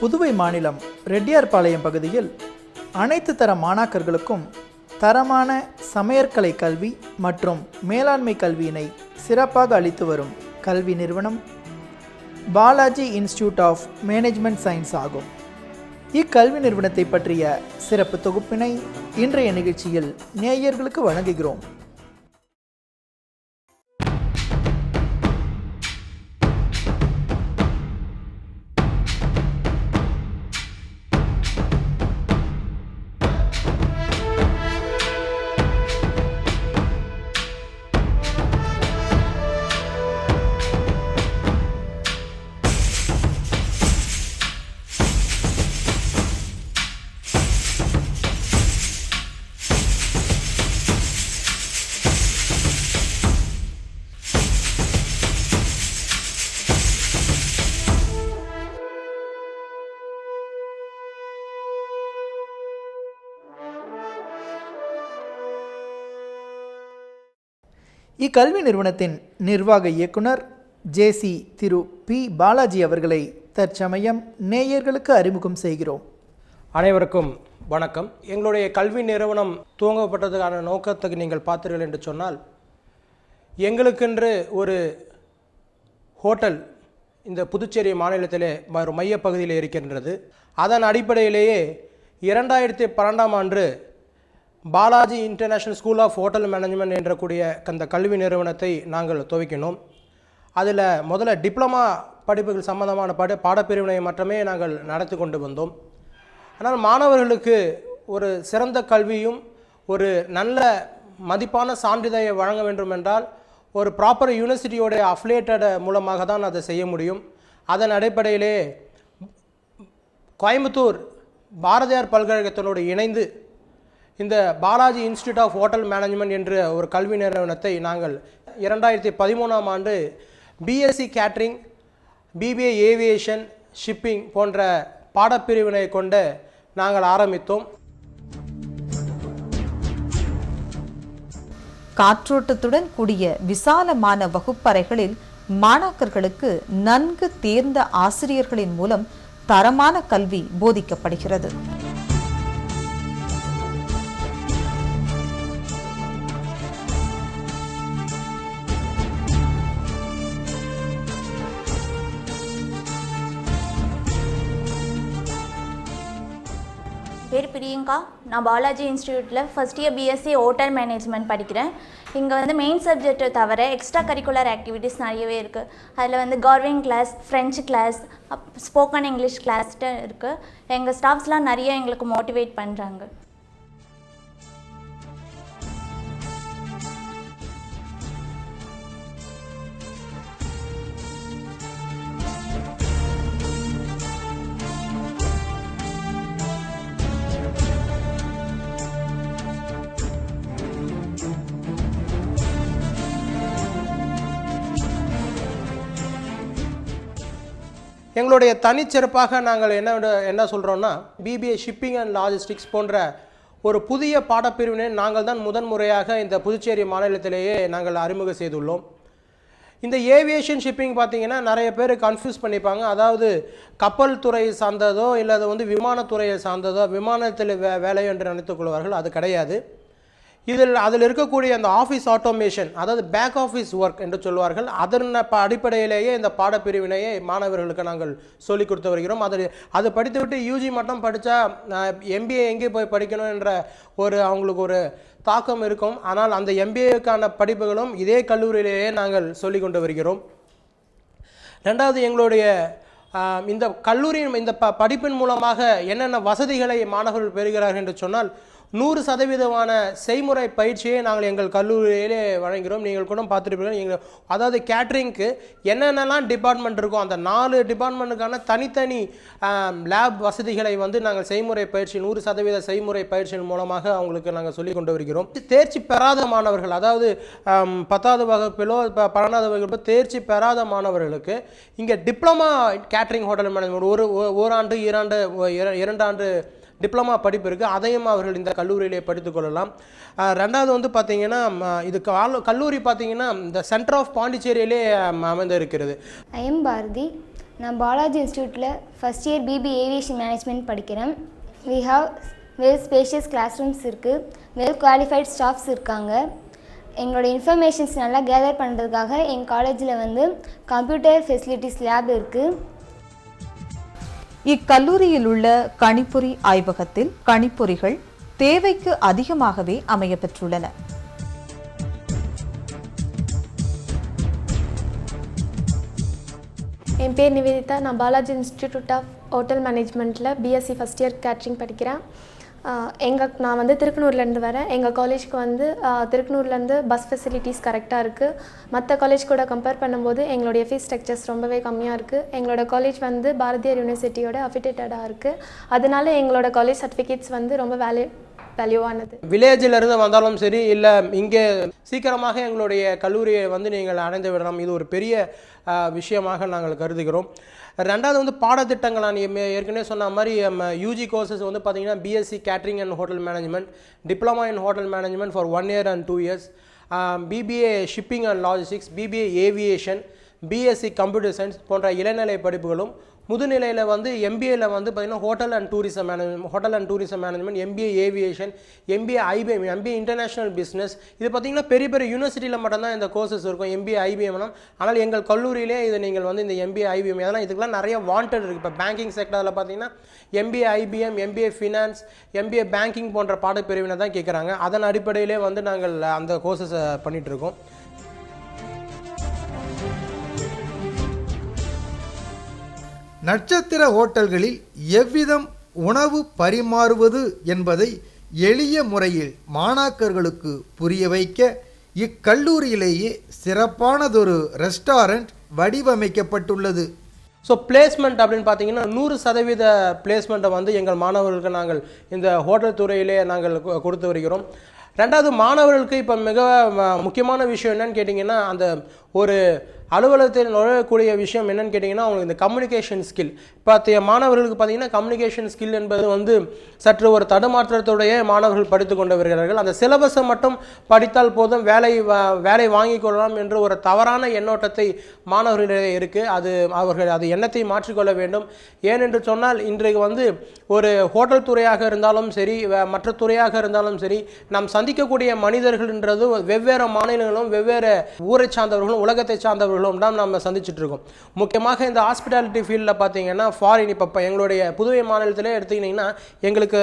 புதுவை மாநிலம் ரெட்டியார்பாளையம் பகுதியில் அனைத்து தர மாணாக்கர்களுக்கும் தரமான சமையற்கலை கல்வி மற்றும் மேலாண்மை கல்வியினை சிறப்பாக அளித்து வரும் கல்வி நிறுவனம் Balaji institute of management science ஆகும். இக்கல்வி நிறுவனத்தை பற்றிய சிறப்பு தொகுப்பினை இன்றைய நிகழ்ச்சியில் நேயர்களுக்கு வழங்குகிறோம். இக்கல்வி நிறுவனத்தின் நிர்வாக இயக்குனர் ஜேசி திரு பி பாலாஜி அவர்களை தற்சமயம் நேயர்களுக்கு அறிமுகம் செய்கிறோம். அனைவருக்கும் வணக்கம். எங்களுடைய கல்வி நிறுவனம் துவங்கப்பட்டதுக்கான நோக்கத்துக்கு நீங்கள் பார்த்தீர்கள் என்று சொன்னால், எங்களுக்கென்று ஒரு ஹோட்டல் இந்த புதுச்சேரி மாநிலத்திலே ஒரு மையப்பகுதியில் இருக்கின்றது. அதன் அடிப்படையிலேயே 2012ஆம் ஆண்டு Balaji international school of hotel management என்ற கூடிய அந்த கல்வி நிறுவனத்தை நாங்கள் துவக்கினோம். அதில் முதல்ல டிப்ளமா படிப்புகள் சம்பந்தமான பாடப்பிரிவினை மட்டுமே நாங்கள் நடத்தி கொண்டு வந்தோம். ஆனால் மாணவர்களுக்கு ஒரு சிறந்த கல்வியும் ஒரு நல்ல மதிப்பான சான்றிதழை வழங்க வேண்டும் என்றால் ஒரு ப்ராப்பர் யூனிவர்சிட்டியோடைய அஃபிலியேட்டட் மூலமாக தான் அதை செய்ய முடியும். அதன் அடிப்படையிலே கோயம்புத்தூர் பாரதியார் பல்கலைக்கழகத்தோடு இணைந்து இந்த Balaji institute of hotel management என்ற ஒரு கல்வி நிறுவனத்தை நாங்கள் 2013ஆம் ஆண்டு BSc catering, BBA aviation, shipping போன்ற பாடப்பிரிவினை கொண்டு நாங்கள் ஆரம்பித்தோம். காற்றோட்டத்துடன் கூடிய விசாலமான வகுப்பறைகளில் மாணாக்கர்களுக்கு நன்கு தேர்ந்த ஆசிரியர்களின் மூலம் தரமான கல்வி போதிக்கப்படுகிறது. பேர் பிரியங்கா. நான் பாலாஜி இன்ஸ்டிடியூட்டில் first year BSc hotel management படிக்கிறேன். இங்கே மெயின் சப்ஜெக்டை தவிர எக்ஸ்ட்ரா கரிக்குலர் ஆக்டிவிட்டீஸ் நிறையவே இருக்குது. அதில் carving class, French class, spoken English கிளாஸ்ட்டு இருக்குது. எங்கள் ஸ்டாஃப்ஸ்லாம் நிறைய எங்களுக்கு மோட்டிவேட் பண்ணுறாங்க. எங்களுடைய தனிச்சிறப்பாக நாங்கள் என்ன சொல்கிறோன்னா, பிபிஏ ஷிப்பிங் அண்ட் லாஜிஸ்டிக்ஸ் போன்ற ஒரு புதிய பாடப்பிரிவினை நாங்கள் தான் முதன்முறையாக இந்த புதுச்சேரி மாநிலத்திலேயே நாங்கள் அறிமுகம் செய்துள்ளோம். இந்த ஏவியேஷன் ஷிப்பிங் பார்த்திங்கன்னா நிறைய பேர் கன்ஃபியூஸ் பண்ணிப்பாங்க. அதாவது கப்பல் துறை சார்ந்ததோ இல்லை அது விமானத்துறையை சார்ந்ததோ, விமானத்தில் வேலையோ என்று நினைத்துக் கொள்வார்கள். அது கிடையாது. அதில் இருக்கக்கூடிய அந்த ஆஃபீஸ் ஆட்டோமேஷன், அதாவது பேக் ஆஃபீஸ் ஒர்க் என்று சொல்வார்கள். அதன் அடிப்படையிலேயே இந்த பாடப்பிரிவினையை மாணவர்களுக்கு நாங்கள் சொல்லிக் கொடுத்து வருகிறோம். அது படித்துவிட்டு யூஜி மட்டும் படித்தா எம்பிஏ எங்கே போய் படிக்கணும் என்ற அவங்களுக்கு ஒரு தாக்கம் இருக்கும். ஆனால் அந்த எம்பிஏக்கான படிப்புகளும் இதே கல்லூரியிலேயே நாங்கள் சொல்லிக் கொண்டு வருகிறோம். ரெண்டாவது, எங்களுடைய இந்த கல்லூரியின் இந்த படிப்பின் மூலமாக என்னென்ன வசதிகளை மாணவர்கள் பெறுகிறார்கள் என்று சொன்னால், 100% செய்முறை பயிற்சியை நாங்கள் எங்கள் கல்லூரியிலே வழங்குகிறோம். நீங்கள் கூட பார்த்துருப்பீங்க. அதாவது கேட்ரிங்க்கு என்னென்னலாம் டிபார்ட்மெண்ட் இருக்கோ அந்த 4 டிபார்ட்மெண்ட்டுக்கான தனித்தனி லேப் வசதிகளை நாங்கள் செய்முறை பயிற்சி 100% செய்முறை பயிற்சியின் மூலமாக அவங்களுக்கு நாங்கள் சொல்லிக் கொண்டு வருகிறோம். தேர்ச்சி பெறாத மாணவர்கள், அதாவது 10வது வகுப்பிலோ 12வது வகுப்பிலோ தேர்ச்சி பெறாத மாணவர்களுக்கு இங்கே டிப்ளமா கேட்ரிங் ஹோட்டல் மேனேஜ்மெண்ட் ஓராண்டு 2 ஆண்டு டிப்ளமா படிப்பு இருக்குது. அதையும் அவர்கள் இந்த கல்லூரியிலே படித்துக்கொள்ளலாம். ரெண்டாவது பார்த்தீங்கன்னா இது கல்லூரி பார்த்தீங்கன்னா இந்த சென்டர் ஆஃப் பாண்டிச்சேரியிலே அமைந்து இருக்கிறது. I am Bharathi. நான் பாலாஜி இன்ஸ்டியூட்டில் first year BB aviation management படிக்கிறேன். We have well spacious class rooms இருக்குது, வெல் குவாலிஃபைட் ஸ்டாஃப்ஸ் இருக்காங்க. எங்களோட இன்ஃபர்மேஷன்ஸ் நல்லா கேதர் பண்ணுறதுக்காக எங்கள் காலேஜில் வந்து கம்ப்யூட்டர் ஃபெசிலிட்டிஸ் லேப் இருக்குது. இக்கல்லூரியில் உள்ள கணிப்பொறி ஆய்வகத்தில் கணிப்பொறிகள் தேவைக்கு அதிகமாகவே அமையப்பெற்றுள்ளன. என் பேர் நிவேதிதா. நான் பாலாஜி இன்ஸ்டிடியூட் ஆஃப் ஹோட்டல் மேனேஜ்மெண்ட்டில் பிஎஸ்சி ஃபஸ்ட் இயர் கேட்ரிங் படிக்கிறேன். நான் வந்து திருக்கனூர்லேருந்து வரேன். எங்கள் காலேஜ்க்கு வந்து திருக்கனூர்லேருந்து பஸ் ஃபெசிலிட்டிஸ் கரெக்டாக இருக்குது. மற்ற காலேஜ் கூட கம்பேர் பண்ணும்போது எங்களுடைய ஃபீஸ் ஸ்ட்ரக்சர்ஸ் ரொம்பவே கம்மியாக இருக்குது. எங்களோட காலேஜ் வந்து பாரதியார் யூனிவர்சிட்டியோட அஃபிலியேட்டடாக இருக்குது. அதனால எங்களோட காலேஜ் சர்டிஃபிகேட்ஸ் வந்து ரொம்ப வேல்யூவானது. வில்லேஜிலிருந்து வந்தாலும் சரி, இல்லை இங்கே சீக்கிரமாக எங்களுடைய கல்லூரியை வந்து நீங்கள் அடைந்து விடலாம். இது ஒரு பெரிய விஷயமாக நாங்கள் கருதுகிறோம். ரெண்டாவது வந்து பாடத்திட்டங்கள், நான் ஏற்கனவே சொன்ன மாதிரி யூஜி கோர்சஸ் வந்து பார்த்திங்கன்னா BSc catering and hotel management, diploma in hotel management for 1 year and 2 years, BBA shipping and logistics, BBA aviation, BSc computer science போன்ற இளநிலை படிப்புகளும், முதுநிலையில் வந்து எம்பிஏல வந்து பார்த்திங்கன்னா hotel and tourism management, MBA aviation, MBA IBM, MBA international business. இது பார்த்திங்கன்னா பெரிய பெரிய யூனிவர்சிட்டியில் மட்டும்தான் இந்த கோர்சஸ் இருக்கும், எம்பிஏ ஐபிஎம்லாம். ஆனால் எங்கள் கல்லூரியிலே இது நீங்கள் வந்து இந்த எம்பிஏ ஐபிஎம் இதெல்லாம் இதுக்கெல்லாம் நிறைய வாண்டட் இருக்குது. இப்போ பேங்கிங் செக்டரில் பார்த்திங்கன்னா MBA IBM, MBA finance, MBA banking போன்ற பாடப்பிரிவினை தான் கேட்குறாங்க. அதன் அடிப்படையிலே வந்து நாங்கள் அந்த கோர்சஸை பண்ணிகிட்ருக்கோம். நட்சத்திர ஹோட்டல்களில் எவ்விதம் உணவு பரிமாறுவது என்பதை எளிய முறையில் மாணாக்கர்களுக்கு புரிய வைக்க இக்கல்லூரியிலேயே சிறப்பானதொரு ரெஸ்டாரண்ட் வடிவமைக்கப்பட்டுள்ளது. ஸோ பிளேஸ்மெண்ட் அப்படின்னு பார்த்தீங்கன்னா 100% பிளேஸ்மெண்ட்டை வந்து எங்கள் மாணவர்களுக்கு நாங்கள் இந்த ஹோட்டல் துறையிலே நாங்கள் கொடுத்து வருகிறோம். ரெண்டாவது, மாணவர்களுக்கு இப்போ மிக முக்கியமான விஷயம் என்னன்னு கேட்டிங்கன்னா, அந்த ஒரு அலுவலகத்தில் நுழையக்கூடிய விஷயம் என்னன்னு கேட்டிங்கன்னா அவங்களுக்கு இந்த கம்யூனிகேஷன் ஸ்கில். மாணவர்களுக்கு பார்த்திங்கன்னா கம்யூனிகேஷன் ஸ்கில் என்பது வந்து சற்று ஒரு தடுமாற்றத்துடைய மாணவர்கள் படித்து கொண்டு வருகிறார்கள். அந்த சிலபஸை மட்டும் படித்தால் போதும், வேலை வாங்கி கொள்ளலாம் என்ற ஒரு தவறான எண்ணோட்டத்தை மாணவர்களிடையே இருக்குது. அவர்கள் அது எண்ணத்தை மாற்றிக்கொள்ள வேண்டும். ஏனென்று சொன்னால் இன்றைக்கு வந்து ஒரு ஹோட்டல் துறையாக இருந்தாலும் சரி, மற்ற துறையாக இருந்தாலும் சரி, நாம் சந்திக்கக்கூடிய மனிதர்கள்ன்றது வெவ்வேறு மாநிலங்களும் வெவ்வேறு ஊரை சார்ந்தவர்களும் உலகத்தை சார்ந்தவர்களும் தான் நம்ம சந்திச்சுட்டு இருக்கோம். முக்கியமாக இந்த ஹாஸ்பிட்டாலிட்டி ஃபீல்டில் பார்த்தீங்கன்னா ஃபாரின், இப்போ எங்களுடைய புதுவை மாநிலத்திலே எடுத்துக்கிட்டிங்கன்னா எங்களுக்கு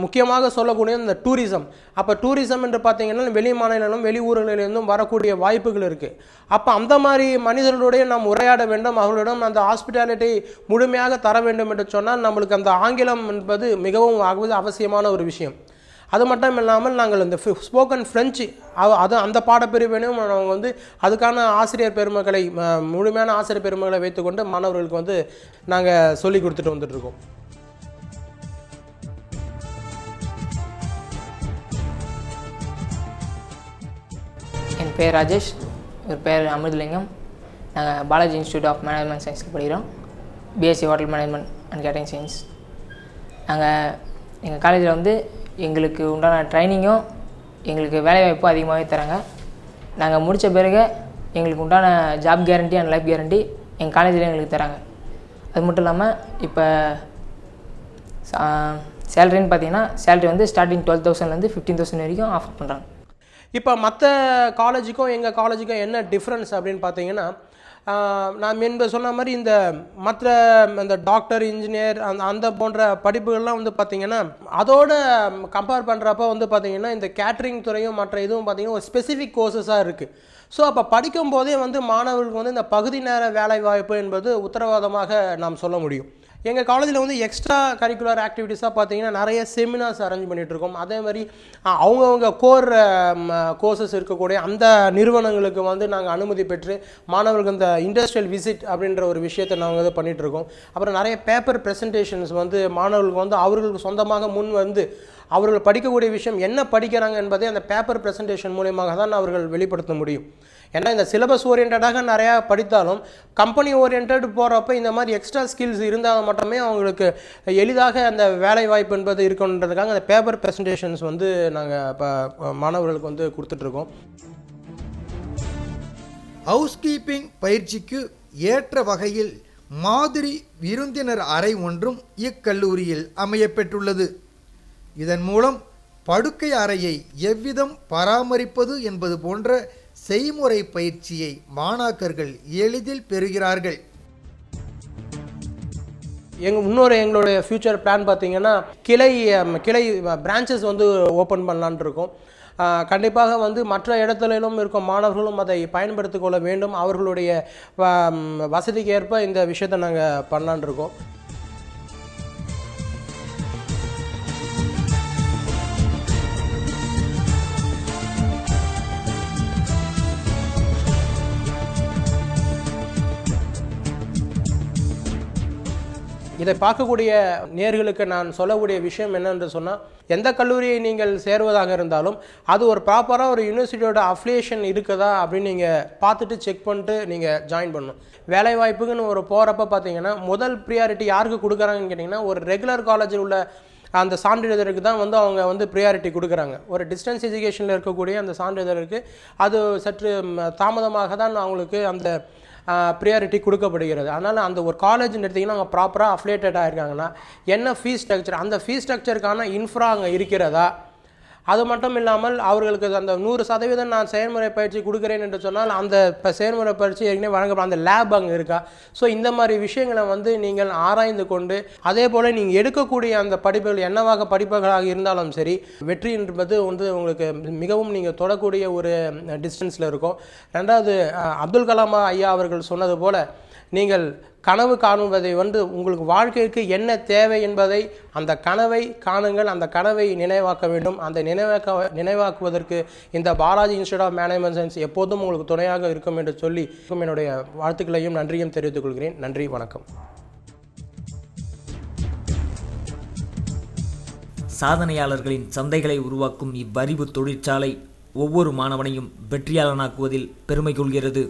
முக்கியமாக சொல்லக்கூடிய இந்த டூரிசம். அப்போ டூரிசம் என்று பார்த்தீங்கன்னா வெளி மாநிலங்களும் வெளி ஊர்களிலிருந்தும் வரக்கூடிய வாய்ப்புகள் இருக்குது. அப்போ அந்த மாதிரி மனிதர்களுடைய நாம் உரையாட வேண்டும், அவர்களிடம் அந்த ஹாஸ்பிட்டாலிட்டி முழுமையாக தர வேண்டும் என்று சொன்னால் நம்மளுக்கு அந்த ஆங்கிலம் என்பது மிகவும் அவசியமான ஒரு விஷயம். அது மட்டும் இல்லாமல் நாங்கள் இந்த ஸ்போக்கன் ஃப்ரெஞ்சு அந்த பாடப்பிரிவினையும் நாங்கள் வந்து அதுக்கான ஆசிரியர் பெருமக்களை, முழுமையான ஆசிரியர் பெருமக்களை வைத்துக்கொண்டு மாணவர்களுக்கு வந்து நாங்கள் சொல்லி கொடுத்துட்டு வந்துட்டுருக்கோம். என் பேர் ராஜேஷ், இவர் பேர் அமிர்தலிங்கம். நாங்கள் பாலாஜி இன்ஸ்டியூட் ஆஃப் மேனேஜ்மெண்ட் சயின்ஸில் படிக்கிறோம், BSc hotel management and catering science. எங்கள் காலேஜில் வந்து எங்களுக்கு உண்டான ட்ரைனிங்கும் எங்களுக்கு வேலைவாய்ப்பும் அதிகமாகவே தராங்க. நாங்கள் முடித்த பிறகு எங்களுக்கு உண்டான job guarantee and life guarantee எங்கள் காலேஜில் எங்களுக்கு தராங்க. அது மட்டும் இல்லாமல் இப்போ சேலரின்னு பார்த்தீங்கன்னா சேலரி வந்து ஸ்டார்டிங் 12,000லேருந்து 15,000 வரைக்கும் ஆஃபர் பண்ணுறாங்க. இப்போ மற்ற காலேஜுக்கும் எங்கள் காலேஜுக்கும் என்ன டிஃப்ரென்ஸ் அப்படின்னு பார்த்தீங்கன்னா, நான் முன்பு சொன்ன மாதிரி இந்த மற்ற இந்த டாக்டர், இன்ஜினியர் அந்த போன்ற படிப்புகள்லாம் வந்து பார்த்திங்கன்னா அதோட கம்பேர் பண்ணுறப்ப வந்து பார்த்திங்கன்னா இந்த கேட்ரிங் துறையும் மற்ற இதுவும் பார்த்திங்கன்னா ஒரு ஸ்பெசிஃபிக் கோர்சஸாக இருக்குது. ஸோ அப்போ படிக்கும் போதே வந்து மாணவர்களுக்கு வந்து இந்த பகுதி நேர வேலை வாய்ப்பு என்பது உத்தரவாதமாக நாம் சொல்ல முடியும். எங்கள் காலேஜில் வந்து எக்ஸ்ட்ரா கரிக்குலர் ஆக்டிவிட்டீஸாக பார்த்தீங்கன்னா நிறைய செமினார்ஸ் அரேஞ்ச் பண்ணிகிட்ருக்கோம். அதே மாதிரி அவங்கவுங்க கோர் கோர்சஸ் இருக்கக்கூடிய அந்த நிறுவனங்களுக்கு வந்து நாங்கள் அனுமதி பெற்று மாணவர்களுக்கு இந்த இண்டஸ்ட்ரியல் விசிட் அப்படின்ற ஒரு விஷயத்தை நாங்கள் வந்து பண்ணிகிட்ருக்கோம். அப்புறம் நிறைய பேப்பர் ப்ரெசன்டேஷன்ஸ் வந்து மாணவர்களுக்கு வந்து அவர்களுக்கு சொந்தமாக முன் வந்து அவர்கள் படிக்கக்கூடிய விஷயம் என்ன படிக்கிறாங்க என்பதை அந்த பேப்பர் ப்ரெசன்டேஷன் மூலியமாக தான் அவர்கள் வெளிப்படுத்த முடியும். ஏன்னா இந்த சிலபஸ் ஓரியன்டாக நிறையா படித்தாலும் கம்பெனி ஓரியன்ட் போகிறப்ப இந்த மாதிரி எக்ஸ்ட்ரா ஸ்கில்ஸ் இருந்தால் மட்டுமே அவங்களுக்கு எளிதாக அந்த வேலை வாய்ப்பு என்பது இருக்குன்றதுக்காக அந்த பேப்பர் ப்ரெசன்டேஷன்ஸ் வந்து நாங்கள் இப்போ மாணவர்களுக்கு வந்து கொடுத்துட்ருக்கோம். ஹவுஸ் கீப்பிங் பயிற்சிக்கு ஏற்ற வகையில் மாதிரி விருந்தினர் அறை ஒன்றும் இக்கல்லூரியில் அமையப்பெற்றுள்ளது. இதன் மூலம் படுக்கை அறையை எவ்விதம் பராமரிப்பது என்பது போன்ற செய்முறை பயிற்சியை மாணாக்கர்கள் எளிதில் பெறுகிறார்கள். எங்களுடைய ஃப்யூச்சர் பிளான் பார்த்திங்கன்னா கிளை பிரான்ச்சஸ் வந்து ஓப்பன் பண்ணலான் இருக்கோம். கண்டிப்பாக வந்து மற்ற இடத்துலையும் இருக்கும் மாணவர்களும் அதை பயன்படுத்திக் கொள்ள வேண்டும். அவர்களுடைய வசதிக்கு ஏற்ப இந்த விஷயத்தை நாங்கள் பண்ணலான் இருக்கோம். இதை பார்க்கக்கூடிய நேர்களுக்கு நான் சொல்லக்கூடிய விஷயம் என்னென்று சொன்னால், எந்த கல்லூரியை நீங்கள் சேருவதாக இருந்தாலும் அது ஒரு ப்ராப்பராக ஒரு யூனிவர்சிட்டியோட அஃபிலியேஷன் இருக்குதா அப்படின்னு நீங்கள் பார்த்துட்டு செக் பண்ணிட்டு நீங்கள் ஜாயின் பண்ணணும். வேலைவாய்ப்புக்குன்னு ஒரு போகிறப்ப பார்த்தீங்கன்னா முதல் ப்ரியாரிட்டி யாருக்கு கொடுக்குறாங்கன்னு கேட்டிங்கன்னா, ஒரு ரெகுலர் காலேஜில் உள்ள அந்த சான்றிதழுக்கு தான் வந்து அவங்க வந்து ப்ரியாரிட்டி கொடுக்குறாங்க. ஒரு டிஸ்டன்ஸ் எஜுகேஷனில் இருக்கக்கூடிய அந்த சான்றிதழுக்கு அது சற்று தாமதமாக தான் அவங்களுக்கு அந்த ப்ரியாரிட்டி கொடுக்கப்படுகிறது. அதனால் அந்த ஒரு காலேஜ்னு எடுத்திங்கன்னா அவங்க ப்ராப்பராக அஃபிலியேட்டட் ஆகிருக்காங்கன்னா என்ன ஃபீஸ் ஸ்ட்ரக்சர், அந்த ஃபீஸ் ஸ்ட்ரக்சருக்கான இன்ஃப்ரா அங்கே இருக்கிறதா, அது மட்டும் இல்லாமல் அவர்களுக்கு அந்த 100% நான் செயல்முறை பயிற்சி கொடுக்குறேன் என்று சொன்னால் அந்த செயல்முறை பயிற்சி ஏற்கனவே வழங்கப்படும் அந்த லேப் அங்கே இருக்கா. ஸோ இந்த மாதிரி விஷயங்களை வந்து நீங்கள் ஆராய்ந்து கொண்டு, அதே போல் நீங்கள் எடுக்கக்கூடிய அந்த படிப்புகள் என்னவாக படிப்புகளாக இருந்தாலும் சரி, வெற்றி என்பது வந்து உங்களுக்கு மிகவும் நீங்கள் தொடக்கூடிய ஒரு டிஸ்டன்ஸில் இருக்கும். ரெண்டாவது, அப்துல் கலாம் ஐயா அவர்கள் சொன்னது போல் நீங்கள் கனவு காணுவதை வந்து உங்களுக்கு வாழ்க்கைக்கு என்ன தேவை என்பதை அந்த கனவை காணுங்கள், அந்த கனவை நினைவாக்க வேண்டும். அந்த நினைவாக்குவதற்கு இந்த Balaji institute of management science எப்போதும் உங்களுக்கு துணையாக இருக்கும் என்று சொல்லி என்னுடைய வாழ்த்துக்களையும் நன்றியும் தெரிவித்துக் கொள்கிறேன். நன்றி, வணக்கம். சாதனையாளர்களின் சந்தைகளை உருவாக்கும் இவ்வறிவு தொழிற்சாலை ஒவ்வொரு மாணவனையும் வெற்றியாளனாக்குவதில் பெருமை கொள்கிறது.